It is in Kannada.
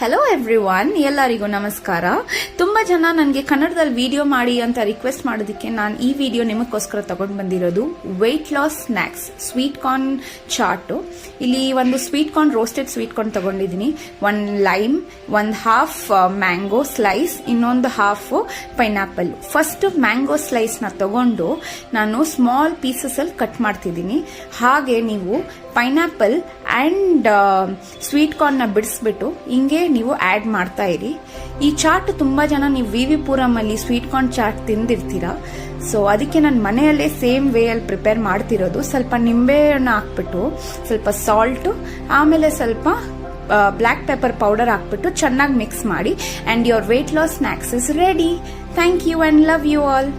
ಹಲೋ ಎವ್ರಿವಾನ್, ಎಲ್ಲರಿಗೂ ನಮಸ್ಕಾರ. ತುಂಬಾ ಜನ ನನಗೆ ಕನ್ನಡದಲ್ಲಿ ವಿಡಿಯೋ ಮಾಡಿ ಅಂತ ರಿಕ್ವೆಸ್ಟ್ ಮಾಡೋದಕ್ಕೆ ನಾನು ಈ ವಿಡಿಯೋ ನಿಮಗೋಸ್ಕರ ತಗೊಂಡು ಬಂದಿರೋದು weight loss snacks sweet corn chaat. ಇಲ್ಲಿ ಒಂದು sweet corn, roasted sweet corn ತಗೊಂಡಿದ್ದೀನಿ, ಒಂದು ಲೈಮ್, ಒಂದು ಹಾಫ್ ಮ್ಯಾಂಗೋ ಸ್ಲೈಸ್, ಇನ್ನೊಂದು half pineapple. First mango slice ನ ತಗೊಂಡು ನಾನು ಸ್ಮಾಲ್ ಪೀಸಸ್ ಅಲ್ಲಿ ಕಟ್ ಮಾಡ್ತಿದ್ದೀನಿ. ಹಾಗೆ ನೀವು ಪೈನಾಪಲ್ ಅಂಡ್ ಸ್ವೀಟ್ ಕಾರ್ನ್ ನ ಬಿಡಿಸ್ಬಿಟ್ಟು ಹಿಂಗೆ ನೀವು ಆಡ್ ಮಾಡ್ತಾ ಇರಿ. ಈ ಚಾಟ್ ತುಂಬಾ ಜನ ನೀವು ವಿ ಪುರಂ ಅಲ್ಲಿ ಸ್ವೀಟ್ ಕಾರ್ನ್ ಚಾಟ್ ತಿಂದಿರ್ತೀರಾ. ಸೊ ಅದಕ್ಕೆ ನಾನು ಮನೆಯಲ್ಲೇ ಸೇಮ್ ವೇ ಅಲ್ಲಿ ಪ್ರಿಪೇರ್ ಮಾಡ್ತಿರೋದು. ಸ್ವಲ್ಪ ನಿಂಬೆ ಹಣ್ಣು ಹಾಕ್ಬಿಟ್ಟು, ಸ್ವಲ್ಪ ಸಾಲ್ಟ್, ಆಮೇಲೆ ಸ್ವಲ್ಪ ಬ್ಲಾಕ್ ಪೆಪ್ಪರ್ ಪೌಡರ್ ಹಾಕ್ಬಿಟ್ಟು ಚೆನ್ನಾಗಿ ಮಿಕ್ಸ್ ಮಾಡಿ, and your weight loss snacks is ready. Thank you and love you all.